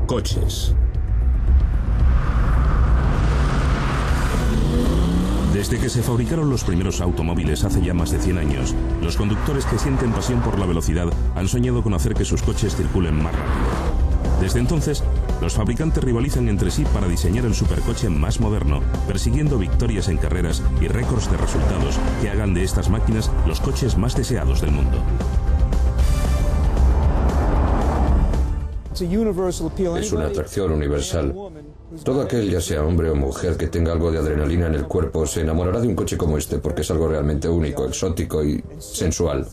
Coches. Desde que se fabricaron los primeros automóviles hace ya más de 100 años, los conductores que sienten pasión por la velocidad han soñado con hacer que sus coches circulen más rápido. Desde entonces, los fabricantes rivalizan entre sí para diseñar el supercoche más moderno, persiguiendo victorias en carreras y récords de resultados que hagan de estas máquinas los coches más deseados del mundo. Es una atracción universal. Todo aquel, ya sea hombre o mujer, que tenga algo de adrenalina en el cuerpo, se enamorará de un coche como este porque es algo realmente único, exótico y sensual.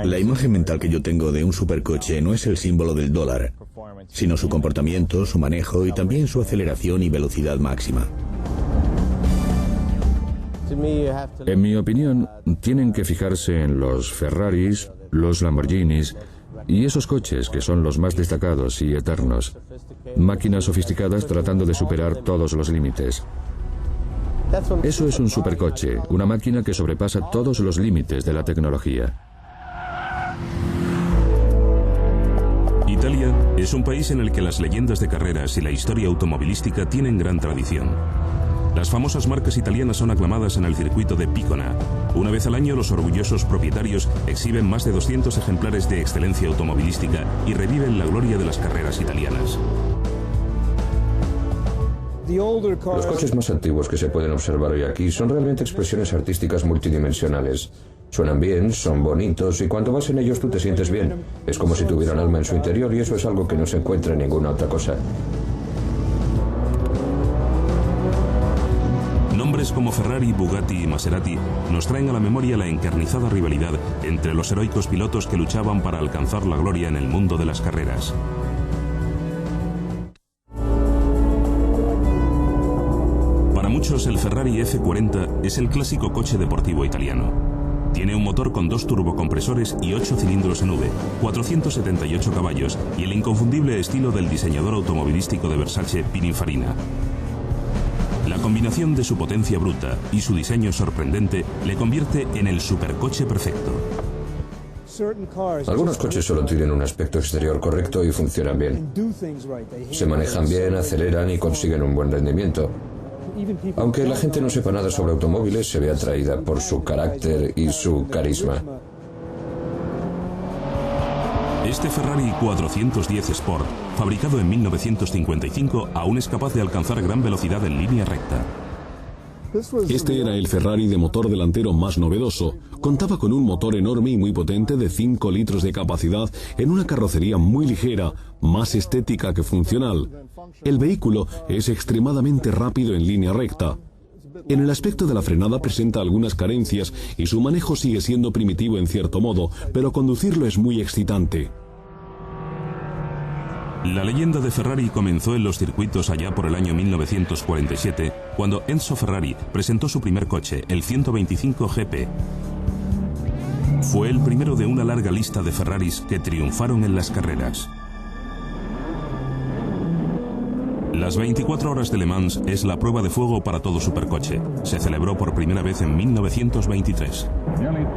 La imagen mental que yo tengo de un supercoche no es el símbolo del dólar, sino su comportamiento, su manejo y también su aceleración y velocidad máxima. En mi opinión, tienen que fijarse en los Ferraris, los Lamborghinis y esos coches que son los más destacados y eternos. Máquinas sofisticadas tratando de superar todos los límites. Eso es un supercoche, una máquina que sobrepasa todos los límites de la tecnología. Italia es un país en el que las leyendas de carreras y la historia automovilística tienen gran tradición. Las famosas marcas italianas son aclamadas en el circuito de Picona. Una vez al año, los orgullosos propietarios exhiben más de 200 ejemplares de excelencia automovilística y reviven la gloria de las carreras italianas. Los coches más antiguos que se pueden observar hoy aquí son realmente expresiones artísticas multidimensionales. Suenan bien, son bonitos y cuando vas en ellos tú te sientes bien. Es como si tuvieran alma en su interior y eso es algo que no se encuentra en ninguna otra cosa. Nombres como Ferrari, Bugatti y Maserati nos traen a la memoria la encarnizada rivalidad entre los heroicos pilotos que luchaban para alcanzar la gloria en el mundo de las carreras. Para muchos, el Ferrari F40 es el clásico coche deportivo italiano. Tiene un motor con 2 turbocompresores y 8 cilindros en V, 478 caballos y el inconfundible estilo del diseñador automovilístico de Versace, Pininfarina. La combinación de su potencia bruta y su diseño sorprendente le convierte en el supercoche perfecto. Algunos coches solo tienen un aspecto exterior correcto y funcionan bien. Se manejan bien, aceleran y consiguen un buen rendimiento. Aunque la gente no sepa nada sobre automóviles, se ve atraída por su carácter y su carisma. Este Ferrari 410 Sport, fabricado en 1955, aún es capaz de alcanzar gran velocidad en línea recta. Este era el Ferrari de motor delantero más novedoso. Contaba con un motor enorme y muy potente de 5 litros de capacidad en una carrocería muy ligera, más estética que funcional. El vehículo es extremadamente rápido en línea recta. En el aspecto de la frenada presenta algunas carencias y su manejo sigue siendo primitivo en cierto modo, pero conducirlo es muy excitante. La leyenda de Ferrari comenzó en los circuitos allá por el año 1947, cuando Enzo Ferrari presentó su primer coche, el 125 GP. Fue el primero de una larga lista de Ferraris que triunfaron en las carreras. Las 24 horas de Le Mans es la prueba de fuego para todo supercoche. Se celebró por primera vez en 1923.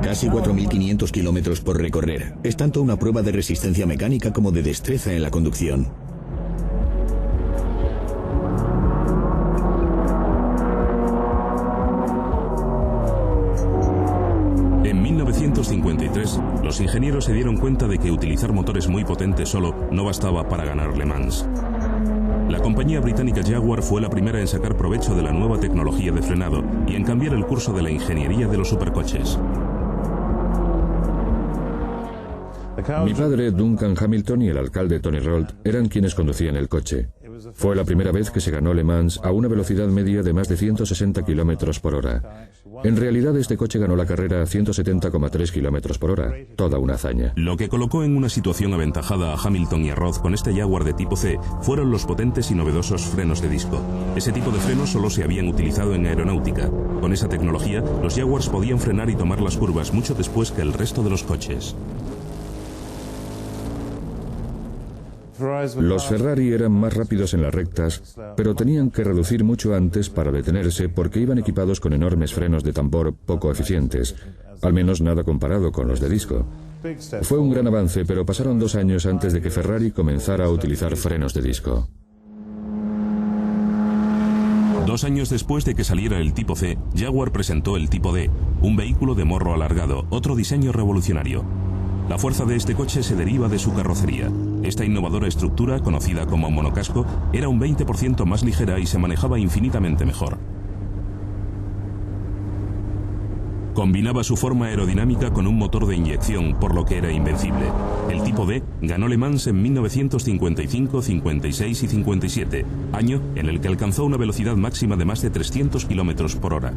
Casi 4.500 kilómetros por recorrer. Es tanto una prueba de resistencia mecánica como de destreza en la conducción. En 1953, los ingenieros se dieron cuenta de que utilizar motores muy potentes solo no bastaba para ganar Le Mans. La compañía británica Jaguar fue la primera en sacar provecho de la nueva tecnología de frenado y en cambiar el curso de la ingeniería de los supercoches. Mi padre, Duncan Hamilton, y el alcalde Tony Rolt eran quienes conducían el coche. Fue la primera vez que se ganó Le Mans a una velocidad media de más de 160 km por hora. En realidad, este coche ganó la carrera a 170,3 km por hora, toda una hazaña. Lo que colocó en una situación aventajada a Hamilton y a Roth con este Jaguar de tipo C fueron los potentes y novedosos frenos de disco. Ese tipo de frenos solo se habían utilizado en aeronáutica. Con esa tecnología, los Jaguars podían frenar y tomar las curvas mucho después que el resto de los coches. Los Ferrari eran más rápidos en las rectas, pero tenían que reducir mucho antes para detenerse porque iban equipados con enormes frenos de tambor poco eficientes, al menos nada comparado con los de disco. Fue un gran avance, pero pasaron 2 años antes de que Ferrari comenzara a utilizar frenos de disco. 2 años después de que saliera el tipo C, Jaguar presentó el tipo D, un vehículo de morro alargado, otro diseño revolucionario. La fuerza de este coche se deriva de su carrocería. Esta innovadora estructura, conocida como monocasco, era un 20% más ligera y se manejaba infinitamente mejor. Combinaba su forma aerodinámica con un motor de inyección, por lo que era invencible. El tipo D ganó Le Mans en 1955, 56 y 57, año en el que alcanzó una velocidad máxima de más de 300 km por hora.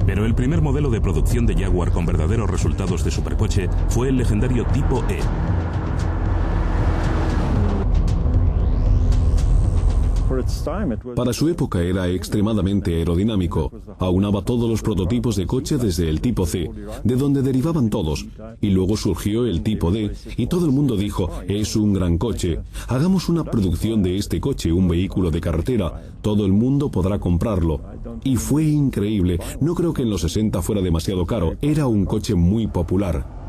Pero el primer modelo de producción de Jaguar con verdaderos resultados de supercoche fue el legendario tipo E. Para su época era extremadamente aerodinámico. Aunaba todos los prototipos de coche desde el tipo C, de donde derivaban todos. Y luego surgió el tipo D, y todo el mundo dijo, es un gran coche. Hagamos una producción de este coche, un vehículo de carretera. Todo el mundo podrá comprarlo. Y fue increíble. No creo que en los 60 fuera demasiado caro. Era un coche muy popular.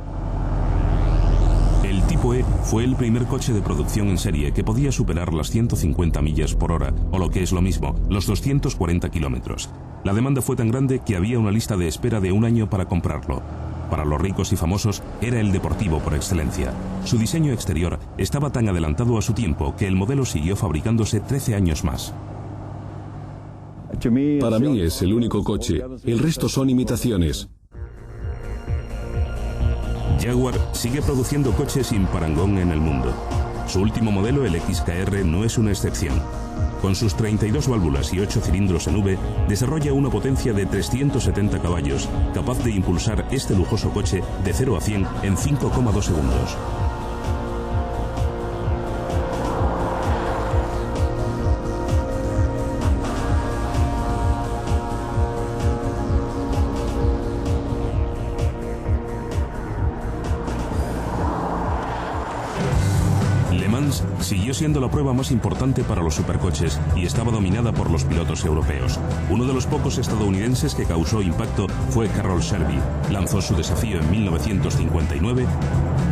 El tipo E fue el primer coche de producción en serie que podía superar las 150 millas por hora, o lo que es lo mismo, los 240 kilómetros. La demanda fue tan grande que había una lista de espera de 1 año para comprarlo. Para los ricos y famosos, era el deportivo por excelencia. Su diseño exterior estaba tan adelantado a su tiempo que el modelo siguió fabricándose 13 años más. Para mí es el único coche. El resto son imitaciones. Jaguar sigue produciendo coches sin parangón en el mundo. Su último modelo, el XKR, no es una excepción. Con sus 32 válvulas y 8 cilindros en V, desarrolla una potencia de 370 caballos, capaz de impulsar este lujoso coche de 0 a 100 en 5,2 segundos. Siguió siendo la prueba más importante para los supercoches y estaba dominada por los pilotos europeos. Uno de los pocos estadounidenses que causó impacto fue Carroll Shelby. Lanzó su desafío en 1959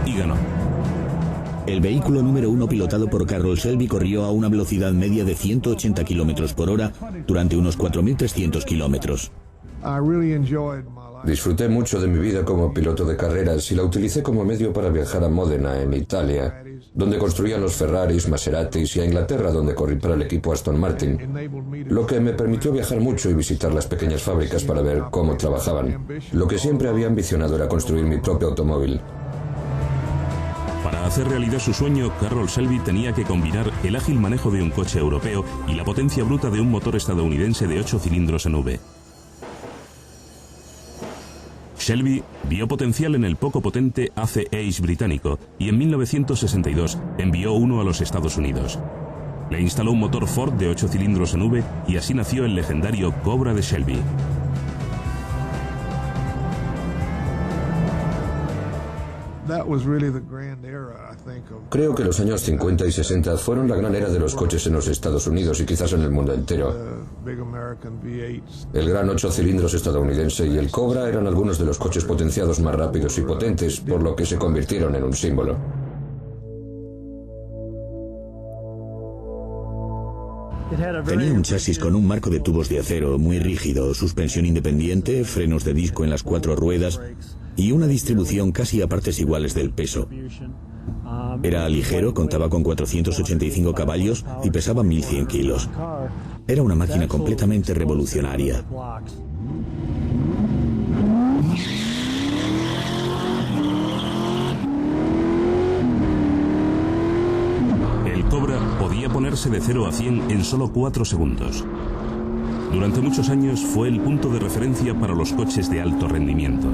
y ganó. El vehículo número 1 pilotado por Carroll Shelby corrió a una velocidad media de 180 km por hora durante unos 4.300 kilómetros. Disfruté mucho de mi vida como piloto de carreras y la utilicé como medio para viajar a Módena, en Italia, donde construían los Ferraris, Maseratis, y a Inglaterra, donde corrí para el equipo Aston Martin, lo que me permitió viajar mucho y visitar las pequeñas fábricas para ver cómo trabajaban. Lo que siempre había ambicionado era construir mi propio automóvil. Para hacer realidad su sueño, Carroll Shelby tenía que combinar el ágil manejo de un coche europeo y la potencia bruta de un motor estadounidense de 8 cilindros en V. Shelby vio potencial en el poco potente AC-Ace británico y en 1962 envió uno a los Estados Unidos. Le instaló un motor Ford de 8 cilindros en V y así nació el legendario Cobra de Shelby. Creo que los años 50 y 60 fueron la gran era de los coches en los Estados Unidos y quizás en el mundo entero. El gran 8 cilindros estadounidense y el Cobra eran algunos de los coches potenciados más rápidos y potentes, por lo que se convirtieron en un símbolo. Tenía un chasis con un marco de tubos de acero muy rígido, suspensión independiente, frenos de disco en las 4 ruedas y una distribución casi a partes iguales del peso. Era ligero, contaba con 485 caballos y pesaba 1.100 kilos. Era una máquina completamente revolucionaria. podía ponerse de 0 a 100 en solo 4 segundos. Durante muchos años fue el punto de referencia para los coches de alto rendimiento.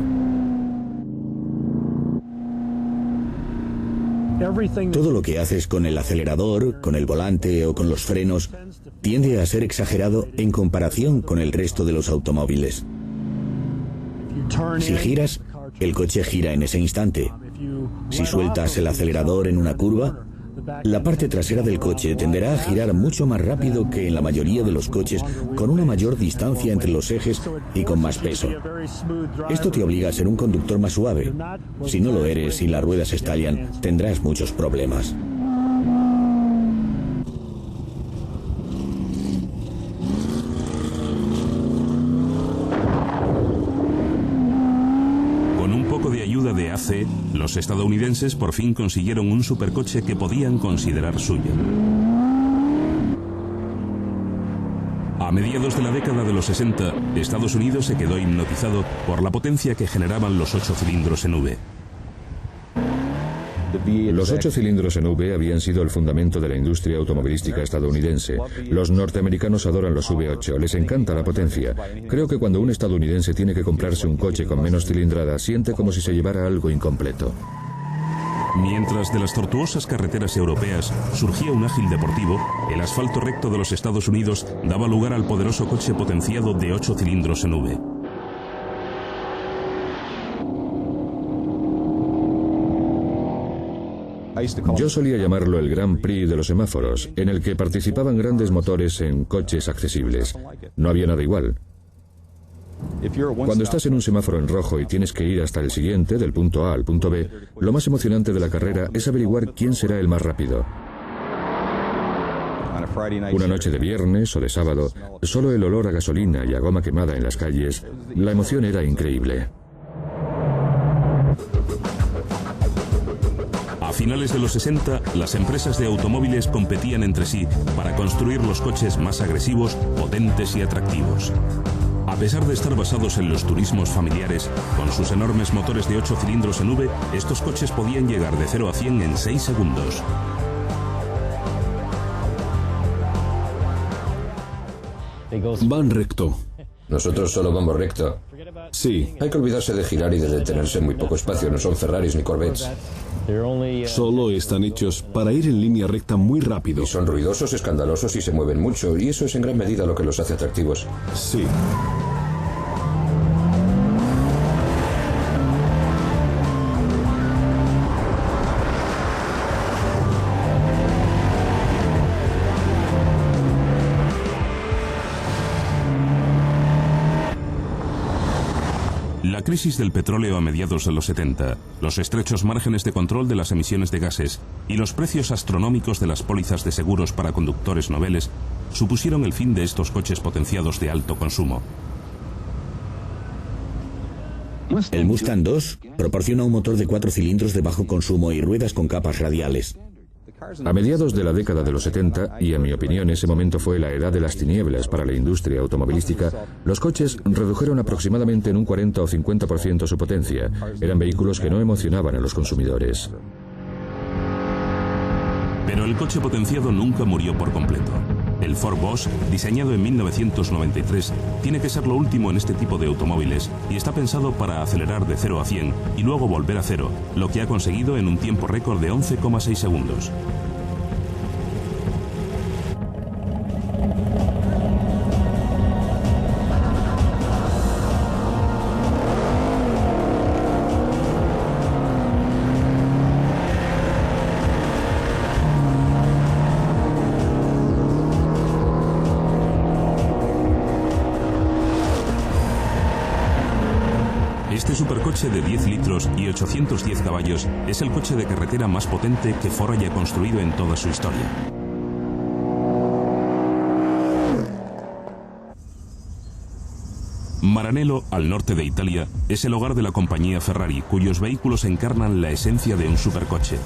Todo lo que haces con el acelerador, con el volante o con los frenos tiende a ser exagerado en comparación con el resto de los automóviles. Si giras, el coche gira en ese instante. Si sueltas el acelerador en una curva, la parte trasera del coche tenderá a girar mucho más rápido que en la mayoría de los coches, con una mayor distancia entre los ejes y con más peso. Esto te obliga a ser un conductor más suave. Si no lo eres y las ruedas estallan, tendrás muchos problemas. De AC, los estadounidenses por fin consiguieron un supercoche que podían considerar suyo. A mediados de la década de los 60, Estados Unidos se quedó hipnotizado por la potencia que generaban los 8 cilindros en V. Los 8 cilindros en V habían sido el fundamento de la industria automovilística estadounidense. Los norteamericanos adoran los V8, les encanta la potencia. Creo que cuando un estadounidense tiene que comprarse un coche con menos cilindrada, siente como si se llevara algo incompleto. Mientras de las tortuosas carreteras europeas surgía un ágil deportivo, el asfalto recto de los Estados Unidos daba lugar al poderoso coche potenciado de 8 cilindros en V. Yo solía llamarlo el Grand Prix de los semáforos, en el que participaban grandes motores en coches accesibles. No había nada igual. Cuando estás en un semáforo en rojo y tienes que ir hasta el siguiente, del punto A al punto B, lo más emocionante de la carrera es averiguar quién será el más rápido. Una noche de viernes o de sábado, solo el olor a gasolina y a goma quemada en las calles, la emoción era increíble. A finales de los 60, las empresas de automóviles competían entre sí para construir los coches más agresivos, potentes y atractivos. A pesar de estar basados en los turismos familiares, con sus enormes motores de 8 cilindros en V, estos coches podían llegar de 0 a 100 en 6 segundos. Van recto. Nosotros solo vamos recto. Sí. Hay que olvidarse de girar y de detenerse en muy poco espacio. No son Ferraris ni Corvettes. Solo están hechos para ir en línea recta muy rápido. Y son ruidosos, escandalosos y se mueven mucho. Y eso es en gran medida lo que los hace atractivos. Sí. La crisis del petróleo a mediados de los 70, los estrechos márgenes de control de las emisiones de gases y los precios astronómicos de las pólizas de seguros para conductores noveles supusieron el fin de estos coches potenciados de alto consumo. El Mustang II proporciona un motor de 4 cilindros de bajo consumo y ruedas con capas radiales. A mediados de la década de los 70, y en mi opinión ese momento fue la edad de las tinieblas para la industria automovilística, los coches redujeron aproximadamente en un 40 o 50% su potencia. Eran vehículos que no emocionaban a los consumidores. Pero el coche potenciado nunca murió por completo. El Ford Boss, diseñado en 1993, tiene que ser lo último en este tipo de automóviles y está pensado para acelerar de 0 a 100 y luego volver a 0, lo que ha conseguido en un tiempo récord de 11,6 segundos. Este supercoche de 10 litros y 810 caballos es el coche de carretera más potente que Ford haya construido en toda su historia. Maranello, al norte de Italia, es el hogar de la compañía Ferrari, cuyos vehículos encarnan la esencia de un supercoche.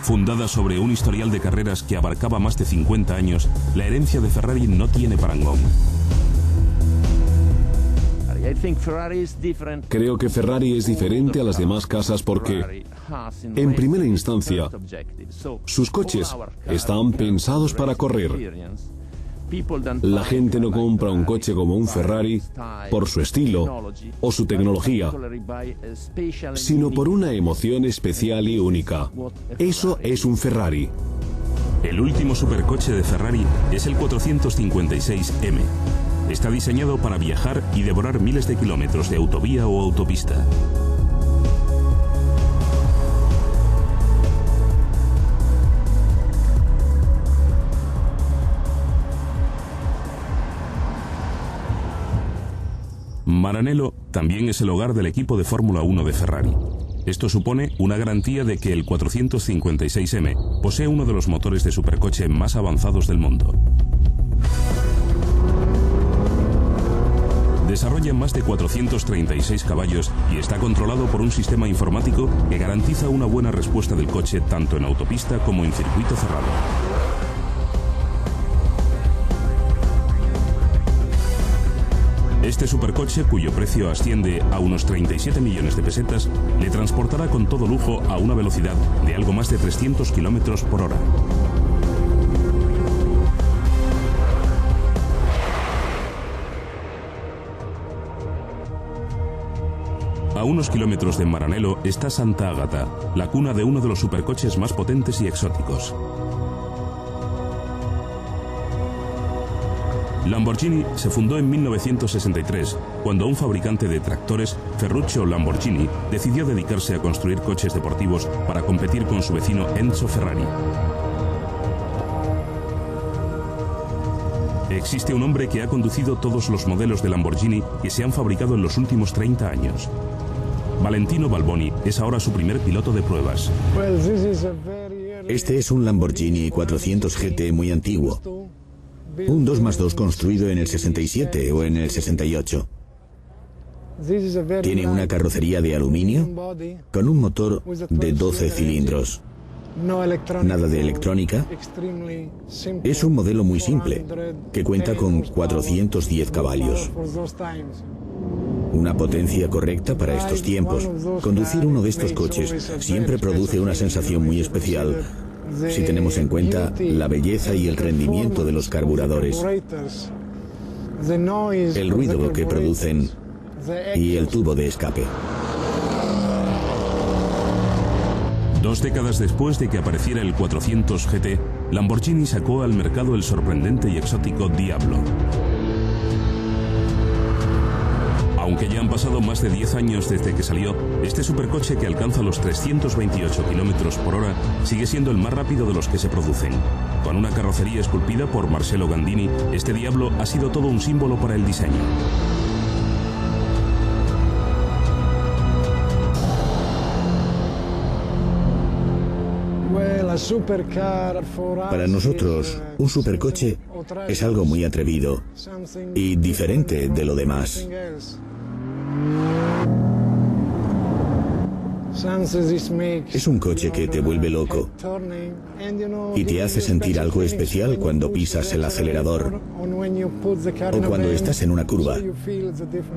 Fundada sobre un historial de carreras que abarcaba más de 50 años, la herencia de Ferrari no tiene parangón. Creo que Ferrari es diferente a las demás casas porque, en primera instancia, sus coches están pensados para correr. La gente no compra un coche como un Ferrari por su estilo o su tecnología, sino por una emoción especial y única. Eso es un Ferrari. El último supercoche de Ferrari es el 456M. Está diseñado para viajar y devorar miles de kilómetros de autovía o autopista. Maranello también es el hogar del equipo de Fórmula 1 de Ferrari. Esto supone una garantía de que el 456M posee uno de los motores de supercoche más avanzados del mundo. Desarrolla más de 436 caballos y está controlado por un sistema informático que garantiza una buena respuesta del coche tanto en autopista como en circuito cerrado. Este supercoche, cuyo precio asciende a unos 37 millones de pesetas, le transportará con todo lujo a una velocidad de algo más de 300 kilómetros por hora. A unos kilómetros de Maranello está Santa Agata, la cuna de uno de los supercoches más potentes y exóticos. Lamborghini se fundó en 1963, cuando un fabricante de tractores, Ferruccio Lamborghini, decidió dedicarse a construir coches deportivos para competir con su vecino Enzo Ferrari. Existe un hombre que ha conducido todos los modelos de Lamborghini que se han fabricado en los últimos 30 años. Valentino Balboni es ahora su primer piloto de pruebas. Este es un Lamborghini 400 GT muy antiguo. Un 2+2 construido en el 67 o en el 68. Tiene una carrocería de aluminio con un motor de 12 cilindros. Nada de electrónica. Es un modelo muy simple, que cuenta con 410 caballos. Una potencia correcta para estos tiempos. Conducir uno de estos coches siempre produce una sensación muy especial, si tenemos en cuenta la belleza y el rendimiento de los carburadores, el ruido que producen y el tubo de escape. 2 décadas después de que apareciera el 400 GT, Lamborghini sacó al mercado el sorprendente y exótico Diablo. Aunque ya han pasado más de 10 años desde que salió, este supercoche que alcanza los 328 km por hora sigue siendo el más rápido de los que se producen. Con una carrocería esculpida por Marcello Gandini, este Diablo ha sido todo un símbolo para el diseño. Para nosotros, un supercoche es algo muy atrevido y diferente de lo demás. Es un coche que te vuelve loco y te hace sentir algo especial cuando pisas el acelerador o cuando estás en una curva.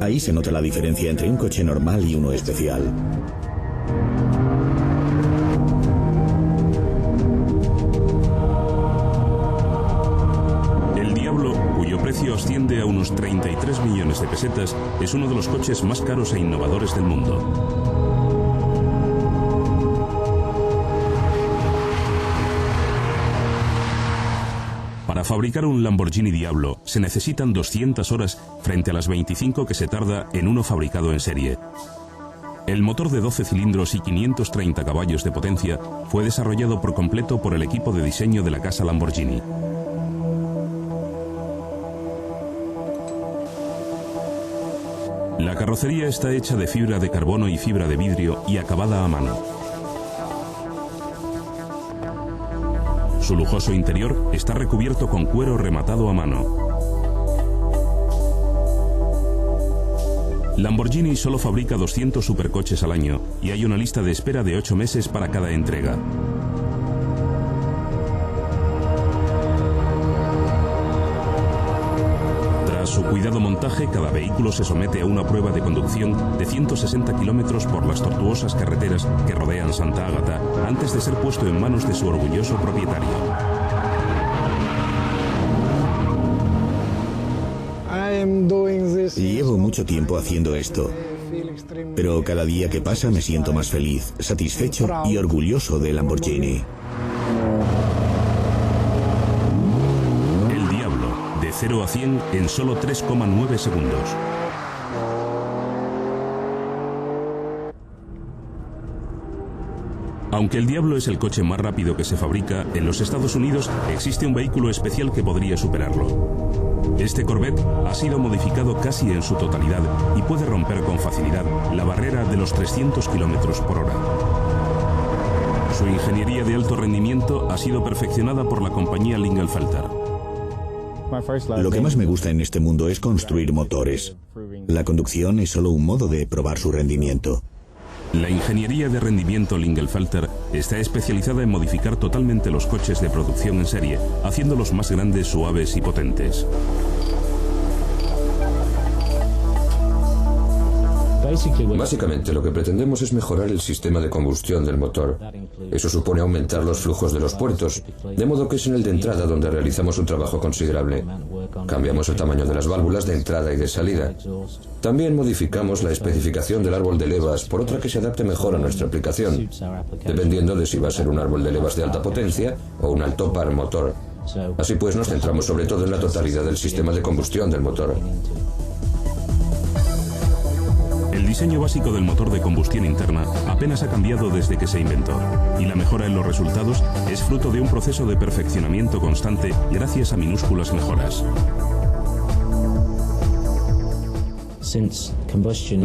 Ahí se nota la diferencia entre un coche normal y uno especial. El Diablo, cuyo precio asciende a unos 33 millones de pesetas, es uno de los coches más caros e innovadores del mundo. Para fabricar un Lamborghini Diablo se necesitan 200 horas frente a las 25 que se tarda en uno fabricado en serie. El motor de 12 cilindros y 530 caballos de potencia fue desarrollado por completo por el equipo de diseño de la casa Lamborghini. La carrocería está hecha de fibra de carbono y fibra de vidrio y acabada a mano. Su lujoso interior está recubierto con cuero rematado a mano. Lamborghini solo fabrica 200 supercoches al año y hay una lista de espera de 8 meses para cada entrega. Tras su cuidado montaje, cada vehículo se somete a una prueba de conducción de 160 kilómetros por las tortuosas carreteras que rodean Santa Ágata antes de ser puesto en manos de su orgulloso propietario. Llevo mucho tiempo haciendo esto, pero cada día que pasa me siento más feliz, satisfecho y orgulloso de Lamborghini. El Diablo, de 0 a 100 en solo 3,9 segundos. Aunque el Diablo es el coche más rápido que se fabrica, en los Estados Unidos existe un vehículo especial que podría superarlo. Este Corvette ha sido modificado casi en su totalidad y puede romper con facilidad la barrera de los 300 km/h. Su ingeniería de alto rendimiento ha sido perfeccionada por la compañía Lingelfelter. Lo que más me gusta en este mundo es construir motores. La conducción es solo un modo de probar su rendimiento. La ingeniería de rendimiento Lingelfelter está especializada en modificar totalmente los coches de producción en serie, haciéndolos más grandes, suaves y potentes. Básicamente lo que pretendemos es mejorar el sistema de combustión del motor. Eso supone aumentar los flujos de los puertos, de modo que es en el de entrada donde realizamos un trabajo considerable. Cambiamos el tamaño de las válvulas de entrada y de salida. También modificamos la especificación del árbol de levas por otra que se adapte mejor a nuestra aplicación, dependiendo de si va a ser un árbol de levas de alta potencia o un alto par motor. Así pues nos centramos sobre todo en la totalidad del sistema de combustión del motor. El diseño básico del motor de combustión interna apenas ha cambiado desde que se inventó, y la mejora en los resultados es fruto de un proceso de perfeccionamiento constante gracias a minúsculas mejoras.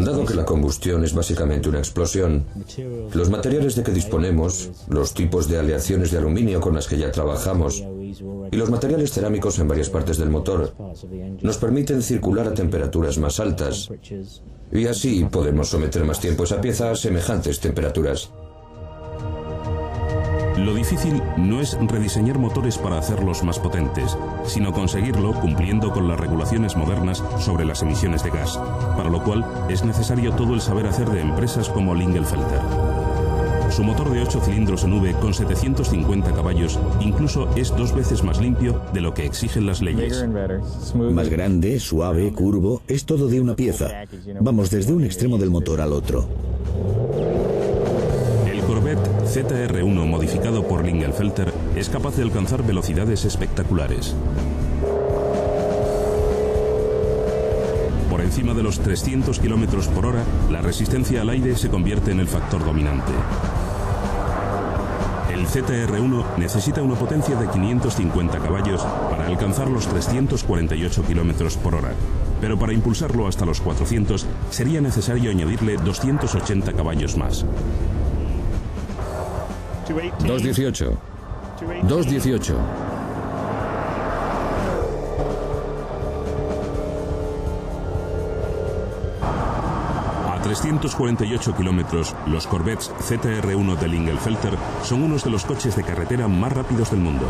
Dado que la combustión es básicamente una explosión, los materiales de que disponemos, los tipos de aleaciones de aluminio con las que ya trabajamos y los materiales cerámicos en varias partes del motor nos permiten circular a temperaturas más altas y así podemos someter más tiempo esa pieza a semejantes temperaturas. Lo difícil no es rediseñar motores para hacerlos más potentes, sino conseguirlo cumpliendo con las regulaciones modernas sobre las emisiones de gas, para lo cual es necesario todo el saber hacer de empresas como Lingelfelter. Su motor de 8 cilindros en V con 750 caballos incluso es 2 veces más limpio de lo que exigen las leyes. Más grande, suave, curvo, es todo de una pieza. Vamos desde un extremo del motor al otro. El Corvette ZR1 modificado por Lingelfelter es capaz de alcanzar velocidades espectaculares. Por encima de los 300 km/h, la resistencia al aire se convierte en el factor dominante. El ZR1 necesita una potencia de 550 caballos para alcanzar los 348 km/h, pero para impulsarlo hasta los 400 sería necesario añadirle 280 caballos más. 218. 218. A 348 kilómetros, los Corvettes ZR1 de Lingelfelter son unos de los coches de carretera más rápidos del mundo.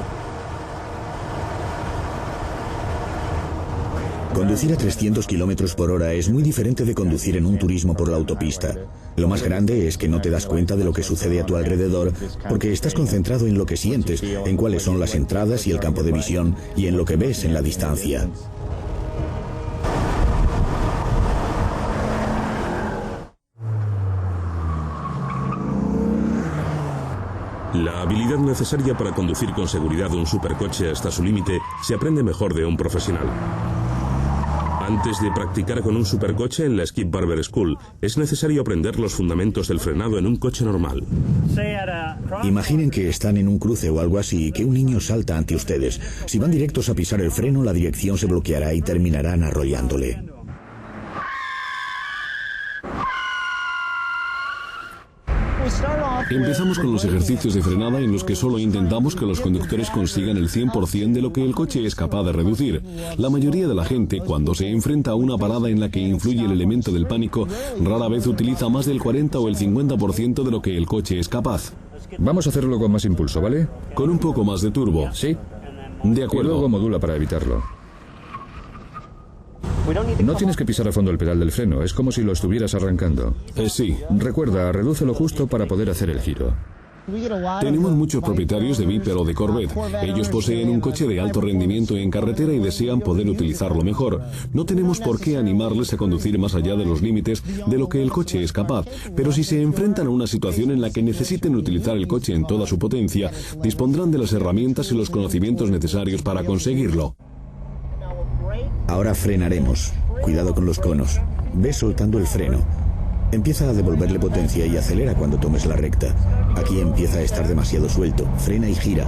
Conducir a 300 km/h es muy diferente de conducir en un turismo por la autopista. Lo más grande es que no te das cuenta de lo que sucede a tu alrededor porque estás concentrado en lo que sientes, en cuáles son las entradas y el campo de visión y en lo que ves en la distancia. La habilidad necesaria para conducir con seguridad un supercoche hasta su límite se aprende mejor de un profesional. Antes de practicar con un supercoche en la Skip Barber School, es necesario aprender los fundamentos del frenado en un coche normal. Imaginen que están en un cruce o algo así y que un niño salta ante ustedes. Si van directos a pisar el freno, la dirección se bloqueará y terminarán arrollándole. Empezamos con los ejercicios de frenada en los que solo intentamos que los conductores consigan el 100% de lo que el coche es capaz de reducir. La mayoría de la gente, cuando se enfrenta a una parada en la que influye el elemento del pánico, rara vez utiliza más del 40 o el 50% de lo que el coche es capaz. Vamos a hacerlo con más impulso, ¿vale? Con un poco más de turbo. Sí. De Y acuerdo. luego modula para evitarlo. No tienes que pisar a fondo el pedal del freno, es como si lo estuvieras arrancando. Sí. Recuerda, reduce lo justo para poder hacer el giro. Tenemos muchos propietarios de Viper o de Corvette. Ellos poseen un coche de alto rendimiento en carretera y desean poder utilizarlo mejor. No tenemos por qué animarles a conducir más allá de los límites de lo que el coche es capaz, pero si se enfrentan a una situación en la que necesiten utilizar el coche en toda su potencia, dispondrán de las herramientas y los conocimientos necesarios para conseguirlo. Ahora frenaremos. Cuidado con los conos. Ve soltando el freno. Empieza a devolverle potencia y acelera cuando tomes la recta. Aquí empieza a estar demasiado suelto. Frena y gira.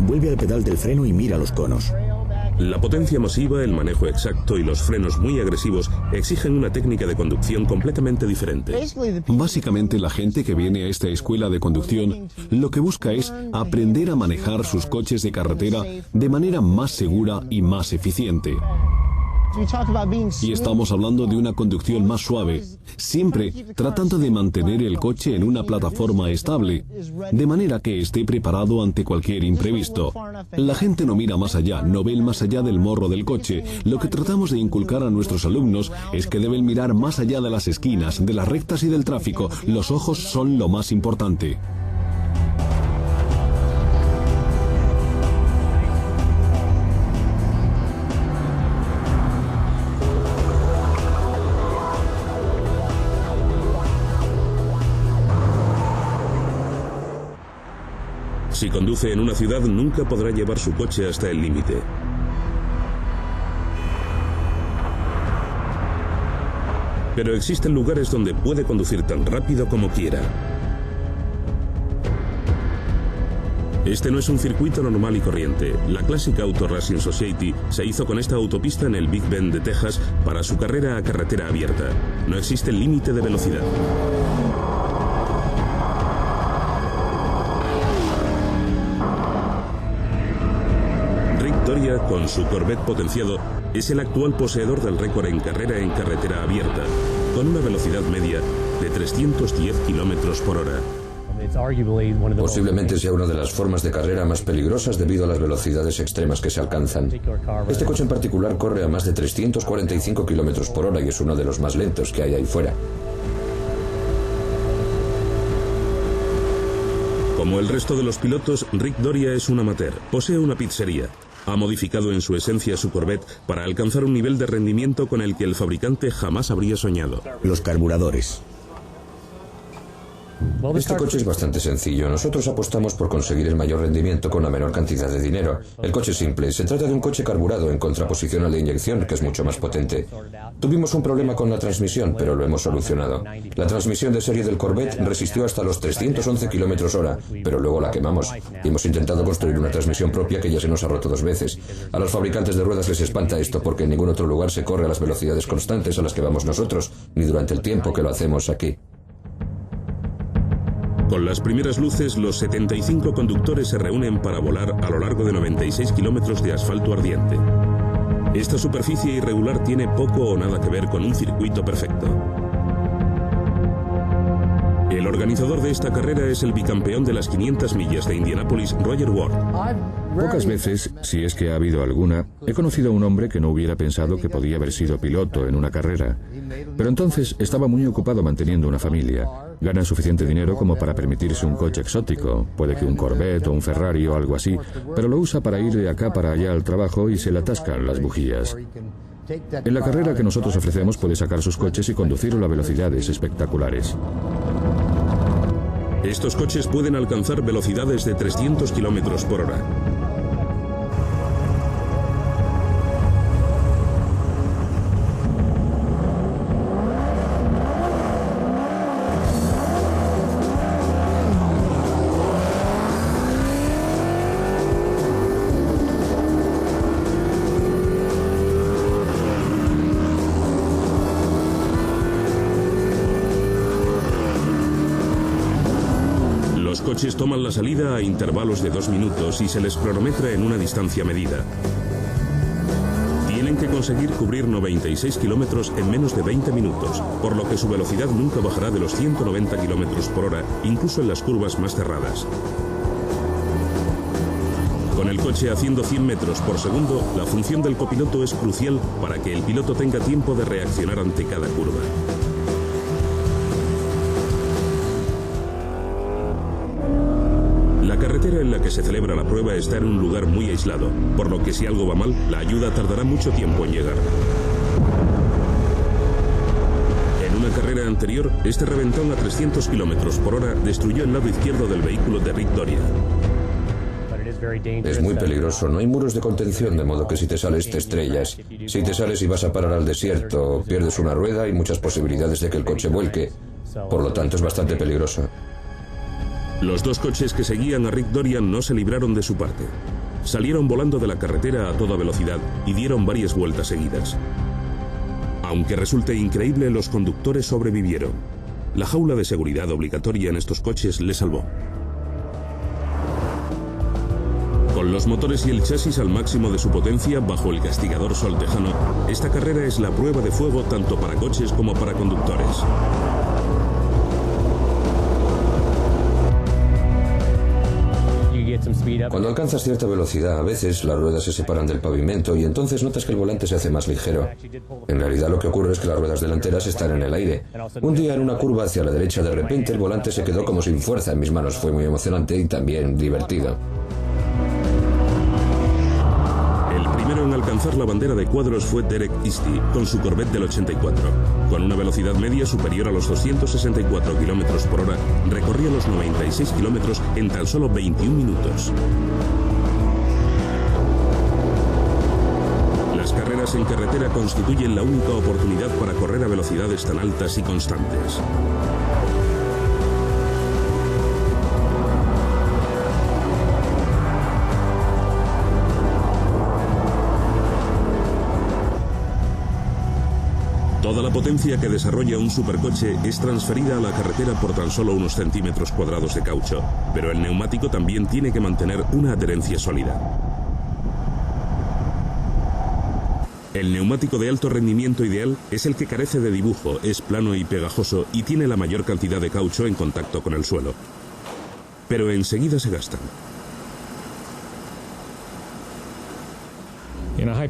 Vuelve al pedal del freno y mira los conos. La potencia masiva, el manejo exacto y los frenos muy agresivos exigen una técnica de conducción completamente diferente. Básicamente, la gente que viene a esta escuela de conducción lo que busca es aprender a manejar sus coches de carretera de manera más segura y más eficiente. Y estamos hablando de una conducción más suave, siempre tratando de mantener el coche en una plataforma estable, de manera que esté preparado ante cualquier imprevisto. La gente no mira más allá, no ve el más allá del morro del coche. Lo que tratamos de inculcar a nuestros alumnos es que deben mirar más allá de las esquinas, de las rectas y del tráfico. Los ojos son lo más importante. Si conduce en una ciudad, nunca podrá llevar su coche hasta el límite. Pero existen lugares donde puede conducir tan rápido como quiera. Este no es un circuito normal y corriente. La Classic Auto Racing Society se hizo con esta autopista en el Big Bend de Texas para su carrera a carretera abierta. No existe límite de velocidad. Doria, con su Corvette potenciado, es el actual poseedor del récord en carrera en carretera abierta, con una velocidad media de 310 kilómetros por hora. Posiblemente sea una de las formas de carrera más peligrosas debido a las velocidades extremas que se alcanzan. Este coche en particular corre a más de 345 kilómetros por hora y es uno de los más lentos que hay ahí fuera. Como el resto de los pilotos, Rick Doria es un amateur. Posee una pizzería. Ha modificado en su esencia su Corvette para alcanzar un nivel de rendimiento con el que el fabricante jamás habría soñado. Los carburadores. Este coche es bastante sencillo. Nosotros apostamos por conseguir el mayor rendimiento con la menor cantidad de dinero. El coche es simple. Se trata de un coche carburado en contraposición al de inyección, que es mucho más potente. Tuvimos un problema con la transmisión, pero lo hemos solucionado. La transmisión de serie del Corvette resistió hasta los 311 kilómetros hora, pero luego la quemamos. Y hemos intentado construir una transmisión propia que ya se nos ha roto 2 veces. A los fabricantes de ruedas les espanta esto porque en ningún otro lugar se corre a las velocidades constantes a las que vamos nosotros, ni durante el tiempo que lo hacemos aquí. Con las primeras luces, los 75 conductores se reúnen para volar a lo largo de 96 kilómetros de asfalto ardiente. Esta superficie irregular tiene poco o nada que ver con un circuito perfecto. El organizador de esta carrera es el bicampeón de las 500 millas de Indianápolis, Roger Ward. Pocas veces, si es que ha habido alguna, he conocido a un hombre que no hubiera pensado que podía haber sido piloto en una carrera. Pero entonces estaba muy ocupado manteniendo una familia. Gana suficiente dinero como para permitirse un coche exótico, puede que un Corvette o un Ferrari o algo así, pero lo usa para ir de acá para allá al trabajo y se le atascan las bujías. En la carrera que nosotros ofrecemos puede sacar sus coches y conducirlo a velocidades espectaculares. Estos coches pueden alcanzar velocidades de 300 kilómetros por hora. Los coches toman la salida a intervalos de 2 minutos y se les cronometra en una distancia medida. Tienen que conseguir cubrir 96 kilómetros en menos de 20 minutos, por lo que su velocidad nunca bajará de los 190 kilómetros por hora, incluso en las curvas más cerradas. Con el coche haciendo 100 metros por segundo, la función del copiloto es crucial para que el piloto tenga tiempo de reaccionar ante cada curva. La carretera en la que se celebra la prueba está en un lugar muy aislado, por lo que si algo va mal, la ayuda tardará mucho tiempo en llegar. En una carrera anterior, este reventón a 300 km por hora destruyó el lado izquierdo del vehículo de Rick Doria. Es muy peligroso, no hay muros de contención, de modo que si te sales te estrellas. Si te sales y vas a parar al desierto, pierdes una rueda y muchas posibilidades de que el coche vuelque. Por lo tanto, es bastante peligroso. Los dos coches que seguían a Rick Dorian no se libraron de su parte. Salieron volando de la carretera a toda velocidad y dieron varias vueltas seguidas. Aunque resulte increíble, los conductores sobrevivieron. La jaula de seguridad obligatoria en estos coches les salvó. Con los motores y el chasis al máximo de su potencia bajo el castigador sol tejano, esta carrera es la prueba de fuego tanto para coches como para conductores. Cuando alcanzas cierta velocidad, a veces las ruedas se separan del pavimento y entonces notas que el volante se hace más ligero. En realidad lo que ocurre es que las ruedas delanteras están en el aire. Un día en una curva hacia la derecha, de repente el volante se quedó como sin fuerza en mis manos. Fue muy emocionante y también divertido. El primero en alcanzar la bandera de cuadros fue Derek Easty con su Corvette del 84. Con una velocidad media superior a los 264 km por hora, recorría los 96 km en tan solo 21 minutos. Las carreras en carretera constituyen la única oportunidad para correr a velocidades tan altas y constantes. Toda la potencia que desarrolla un supercoche es transferida a la carretera por tan solo unos centímetros cuadrados de caucho, pero el neumático también tiene que mantener una adherencia sólida. El neumático de alto rendimiento ideal es el que carece de dibujo, es plano y pegajoso y tiene la mayor cantidad de caucho en contacto con el suelo. Pero enseguida se gastan.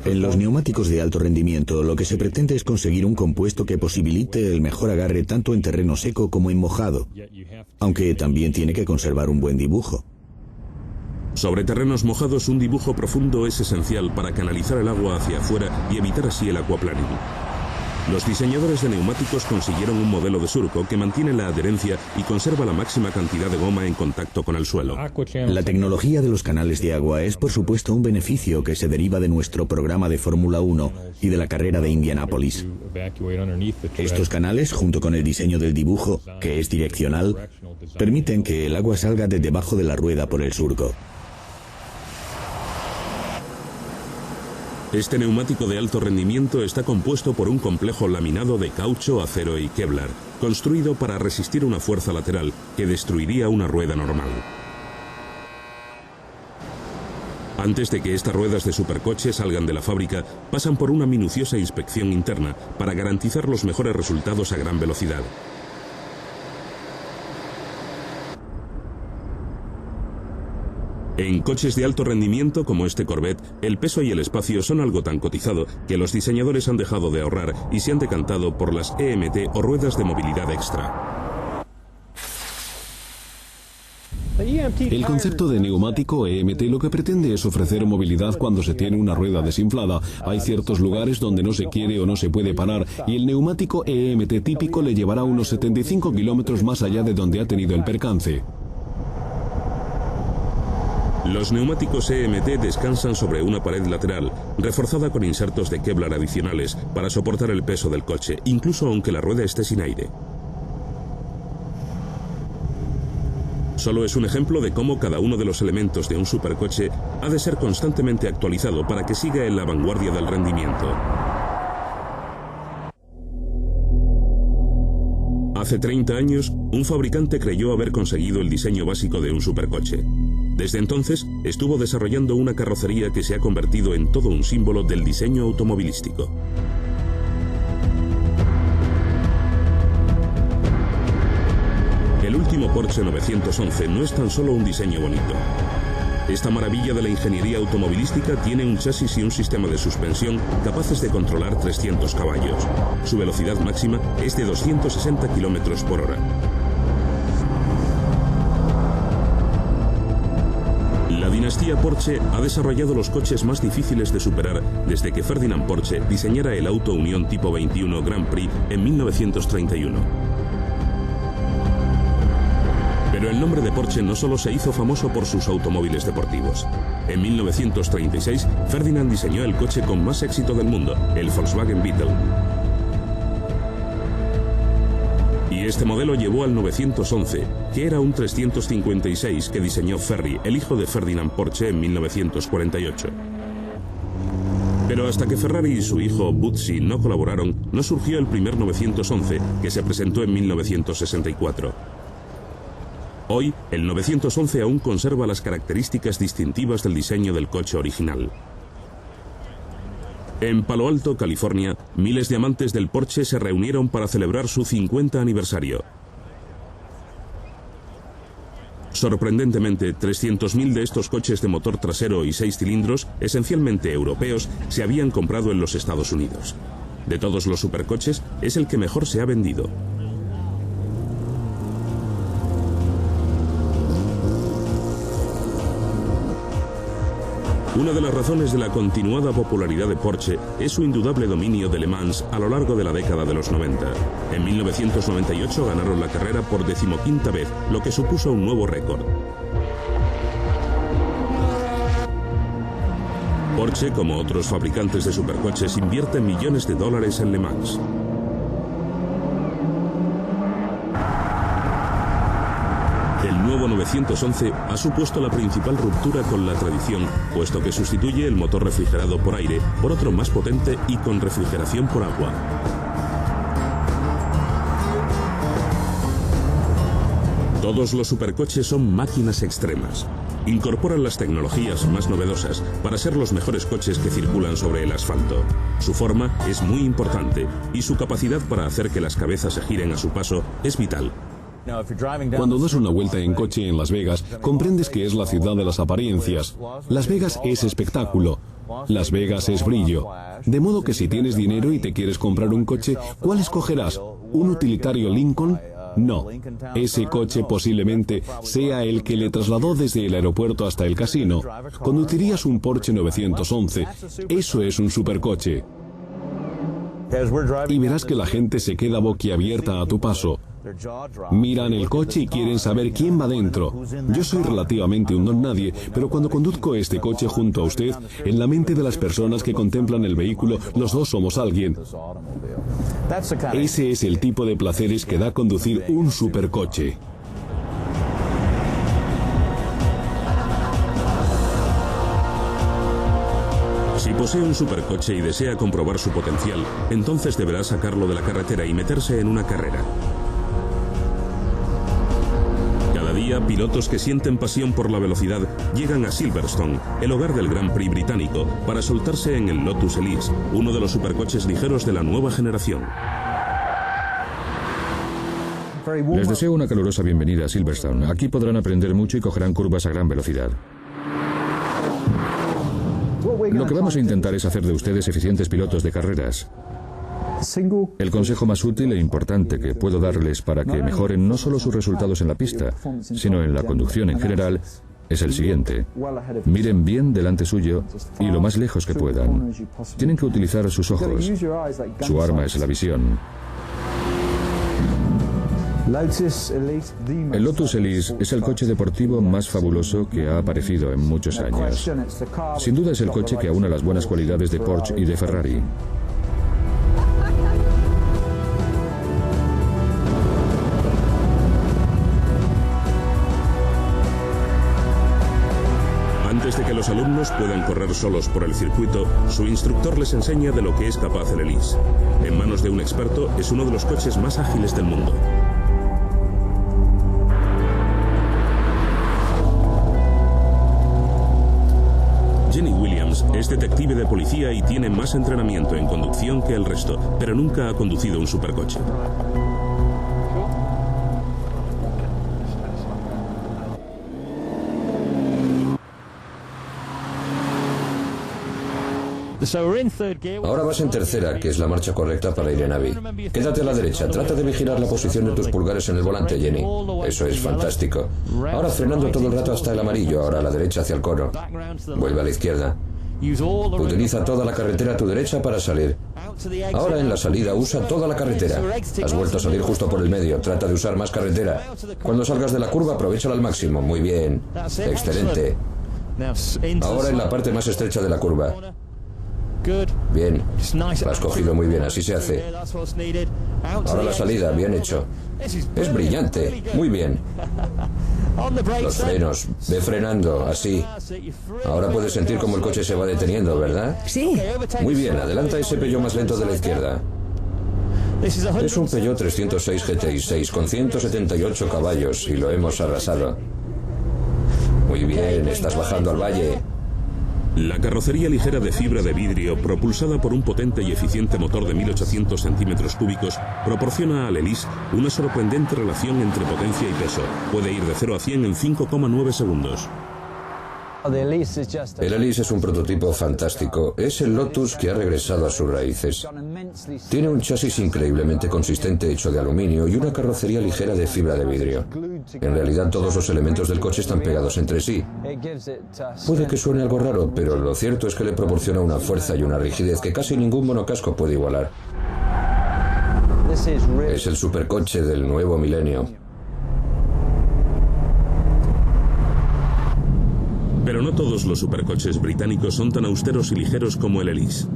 En los neumáticos de alto rendimiento, lo que se pretende es conseguir un compuesto que posibilite el mejor agarre tanto en terreno seco como en mojado, aunque también tiene que conservar un buen dibujo. Sobre terrenos mojados, un dibujo profundo es esencial para canalizar el agua hacia afuera y evitar así el aquaplaning. Los diseñadores de neumáticos consiguieron un modelo de surco que mantiene la adherencia y conserva la máxima cantidad de goma en contacto con el suelo. La tecnología de los canales de agua es, por supuesto, un beneficio que se deriva de nuestro programa de Fórmula 1 y de la carrera de Indianápolis. Estos canales, junto con el diseño del dibujo, que es direccional, permiten que el agua salga de debajo de la rueda por el surco. Este neumático de alto rendimiento está compuesto por un complejo laminado de caucho, acero y Kevlar, construido para resistir una fuerza lateral que destruiría una rueda normal. Antes de que estas ruedas de supercoche salgan de la fábrica, pasan por una minuciosa inspección interna para garantizar los mejores resultados a gran velocidad. En coches de alto rendimiento como este Corvette, el peso y el espacio son algo tan cotizado que los diseñadores han dejado de ahorrar y se han decantado por las EMT o ruedas de movilidad extra. El concepto de neumático EMT lo que pretende es ofrecer movilidad cuando se tiene una rueda desinflada. Hay ciertos lugares donde no se quiere o no se puede parar y el neumático EMT típico le llevará unos 75 kilómetros más allá de donde ha tenido el percance. Los neumáticos EMT descansan sobre una pared lateral, reforzada con insertos de Kevlar adicionales para soportar el peso del coche, incluso aunque la rueda esté sin aire. Solo es un ejemplo de cómo cada uno de los elementos de un supercoche ha de ser constantemente actualizado para que siga en la vanguardia del rendimiento. Hace 30 años, un fabricante creyó haber conseguido el diseño básico de un supercoche. Desde entonces, estuvo desarrollando una carrocería que se ha convertido en todo un símbolo del diseño automovilístico. El último Porsche 911 no es tan solo un diseño bonito. Esta maravilla de la ingeniería automovilística tiene un chasis y un sistema de suspensión capaces de controlar 300 caballos. Su velocidad máxima es de 260 km por hora. La dinastía Porsche ha desarrollado los coches más difíciles de superar desde que Ferdinand Porsche diseñara el auto Unión Tipo 21 Grand Prix en 1931. Pero el nombre de Porsche no solo se hizo famoso por sus automóviles deportivos. En 1936, Ferdinand diseñó el coche con más éxito del mundo, el Volkswagen Beetle. Y este modelo llevó al 911, que era un 356 que diseñó Ferry, el hijo de Ferdinand Porsche, en 1948. Pero hasta que Ferrari y su hijo Buzzi no colaboraron, no surgió el primer 911, que se presentó en 1964. Hoy, el 911 aún conserva las características distintivas del diseño del coche original. En Palo Alto, California, miles de amantes del Porsche se reunieron para celebrar su 50 aniversario. Sorprendentemente, 300.000 de estos coches de motor trasero y 6 cilindros, esencialmente europeos, se habían comprado en los Estados Unidos. De todos los supercoches, es el que mejor se ha vendido. Una de las razones de la continuada popularidad de Porsche es su indudable dominio de Le Mans a lo largo de la década de los 90. En 1998 ganaron la carrera por 15ª vez, lo que supuso un nuevo récord. Porsche, como otros fabricantes de supercoches, invierte millones de dólares en Le Mans. El nuevo 911 ha supuesto la principal ruptura con la tradición, puesto que sustituye el motor refrigerado por aire por otro más potente y con refrigeración por agua. Todos los supercoches son máquinas extremas. Incorporan las tecnologías más novedosas para ser los mejores coches que circulan sobre el asfalto. Su forma es muy importante y su capacidad para hacer que las cabezas se giren a su paso es vital. Cuando das una vuelta en coche en Las Vegas, comprendes que es la ciudad de las apariencias. Las Vegas es espectáculo. Las Vegas es brillo. De modo que si tienes dinero y te quieres comprar un coche, ¿cuál escogerás? ¿Un utilitario Lincoln? No. Ese coche posiblemente sea el que le trasladó desde el aeropuerto hasta el casino. Conducirías un Porsche 911. Eso es un supercoche. Y verás que la gente se queda boquiabierta a tu paso. Miran el coche y quieren saber quién va dentro. Yo soy relativamente un don nadie, pero cuando conduzco este coche junto a usted, en la mente de las personas que contemplan el vehículo, los dos somos alguien. Ese es el tipo de placeres que da conducir un supercoche. Si posee un supercoche y desea comprobar su potencial, entonces deberá sacarlo de la carretera y meterse en una carrera. Cada día, pilotos que sienten pasión por la velocidad llegan a Silverstone, el hogar del Grand Prix británico, para soltarse en el Lotus Elise, uno de los supercoches ligeros de la nueva generación. Les deseo una calurosa bienvenida a Silverstone. Aquí podrán aprender mucho y cogerán curvas a gran velocidad. Lo que vamos a intentar es hacer de ustedes eficientes pilotos de carreras. El consejo más útil e importante que puedo darles para que mejoren no solo sus resultados en la pista, sino en la conducción en general, es el siguiente. Miren bien delante suyo y lo más lejos que puedan. Tienen que utilizar sus ojos. Su arma es la visión. El Lotus Elise es el coche deportivo más fabuloso que ha aparecido en muchos años. Sin duda es el coche que aúna las buenas cualidades de Porsche y de Ferrari. Antes de que los alumnos puedan correr solos por el circuito, su instructor les enseña de lo que es capaz el Elise. En manos de un experto, es uno de los coches más ágiles del mundo. Jenny Williams es detective de policía y tiene más entrenamiento en conducción que el resto, pero nunca ha conducido un supercoche. Ahora vas en tercera, que es la marcha correcta para ir en AVI. Quédate a la derecha, trata de vigilar la posición de tus pulgares en el volante, Jenny. Eso es fantástico. Ahora frenando todo el rato hasta el amarillo, ahora a la derecha hacia el cono. Vuelve a la izquierda. Utiliza toda la carretera a tu derecha para salir. Ahora en la salida usa toda la carretera. Has vuelto a salir justo por el medio, trata de usar más carretera. Cuando salgas de la curva, aprovéchala al máximo. Muy bien. Excelente. Ahora en la parte más estrecha de la curva. Bien, lo has cogido muy bien, así se hace. Ahora la salida, bien hecho. Es brillante, muy bien. Los frenos, ve frenando, así. Ahora puedes sentir cómo el coche se va deteniendo, ¿verdad? Sí. Muy bien, adelanta ese Peugeot más lento de la izquierda. Es un Peugeot 306 GTI 6 con 178 caballos y lo hemos arrasado. Muy bien, estás bajando al valle. La carrocería ligera de fibra de vidrio, propulsada por un potente y eficiente motor de 1800 centímetros cúbicos, proporciona al Elise una sorprendente relación entre potencia y peso. Puede ir de 0 a 100 en 5,9 segundos. El Elise es un prototipo fantástico. Es el Lotus que ha regresado a sus raíces. Tiene un chasis increíblemente consistente hecho de aluminio y una carrocería ligera de fibra de vidrio. En realidad todos los elementos del coche están pegados entre sí. Puede que suene algo raro, pero lo cierto es que le proporciona una fuerza y una rigidez que casi ningún monocasco puede igualar. Es el supercoche del nuevo milenio. Pero no todos los supercoches británicos son tan austeros y ligeros como el Elise.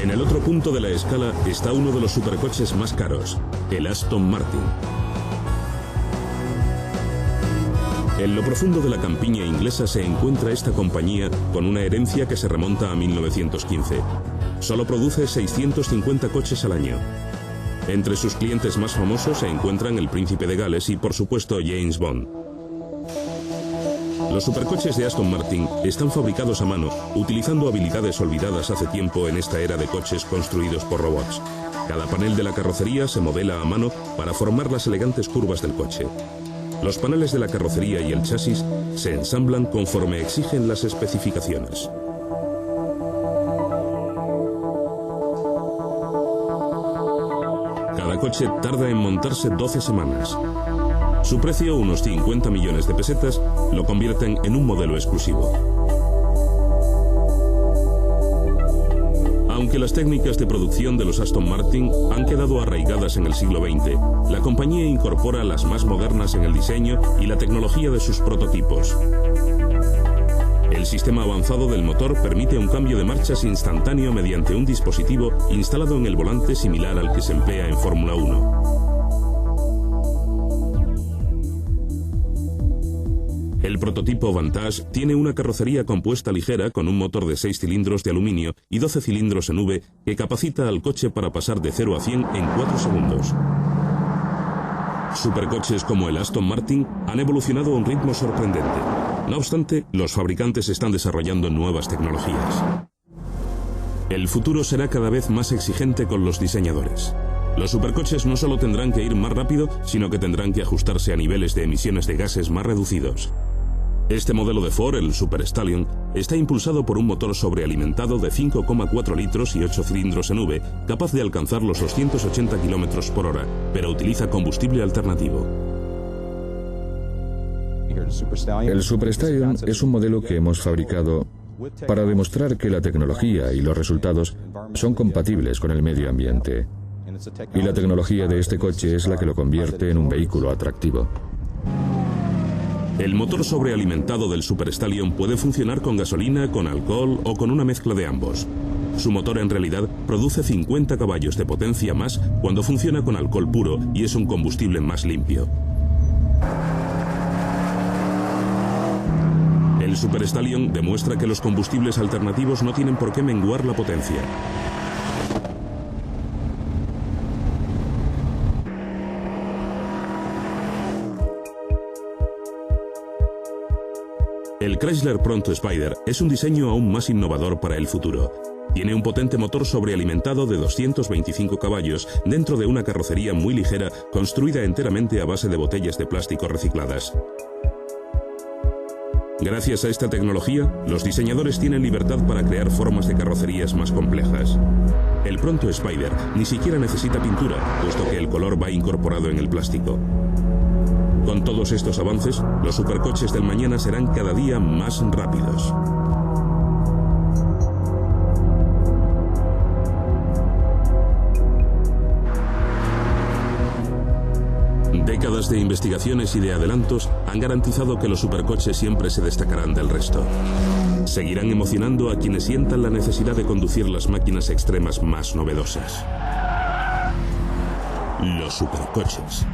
En el otro punto de la escala está uno de los supercoches más caros, el Aston Martin. En lo profundo de la campiña inglesa se encuentra esta compañía con una herencia que se remonta a 1915. Solo produce 650 coches al año. Entre sus clientes más famosos se encuentran el Príncipe de Gales y, por supuesto, James Bond. Los supercoches de Aston Martin están fabricados a mano, utilizando habilidades olvidadas hace tiempo en esta era de coches construidos por robots. Cada panel de la carrocería se modela a mano para formar las elegantes curvas del coche. Los paneles de la carrocería y el chasis se ensamblan conforme exigen las especificaciones. Cada coche tarda en montarse 12 semanas. Su precio, unos 50 millones de pesetas, lo convierten en un modelo exclusivo. Aunque las técnicas de producción de los Aston Martin han quedado arraigadas en el siglo XX, la compañía incorpora las más modernas en el diseño y la tecnología de sus prototipos. El sistema avanzado del motor permite un cambio de marchas instantáneo mediante un dispositivo instalado en el volante similar al que se emplea en Fórmula 1. El prototipo Vantage tiene una carrocería compuesta ligera con un motor de 6 cilindros de aluminio y 12 cilindros en V que capacita al coche para pasar de 0 a 100 en 4 segundos. Supercoches como el Aston Martin han evolucionado a un ritmo sorprendente. No obstante, los fabricantes están desarrollando nuevas tecnologías. El futuro será cada vez más exigente con los diseñadores. Los supercoches no solo tendrán que ir más rápido, sino que tendrán que ajustarse a niveles de emisiones de gases más reducidos. Este modelo de Ford, el Super Stallion, está impulsado por un motor sobrealimentado de 5,4 litros y 8 cilindros en V, capaz de alcanzar los 280 km por hora, pero utiliza combustible alternativo. El Super Stallion es un modelo que hemos fabricado para demostrar que la tecnología y los resultados son compatibles con el medio ambiente. Y la tecnología de este coche es la que lo convierte en un vehículo atractivo. El motor sobrealimentado del Super Stallion puede funcionar con gasolina, con alcohol o con una mezcla de ambos. Su motor en realidad produce 50 caballos de potencia más cuando funciona con alcohol puro y es un combustible más limpio. El Super Stallion demuestra que los combustibles alternativos no tienen por qué menguar la potencia. El Chrysler Pronto Spider es un diseño aún más innovador para el futuro. Tiene un potente motor sobrealimentado de 225 caballos dentro de una carrocería muy ligera construida enteramente a base de botellas de plástico recicladas. Gracias a esta tecnología, los diseñadores tienen libertad para crear formas de carrocerías más complejas. El pronto Spider ni siquiera necesita pintura, puesto que el color va incorporado en el plástico. Con todos estos avances, los supercoches del mañana serán cada día más rápidos. Décadas de investigaciones y de adelantos han garantizado que los supercoches siempre se destacarán del resto. Seguirán emocionando a quienes sientan la necesidad de conducir las máquinas extremas más novedosas. Los supercoches.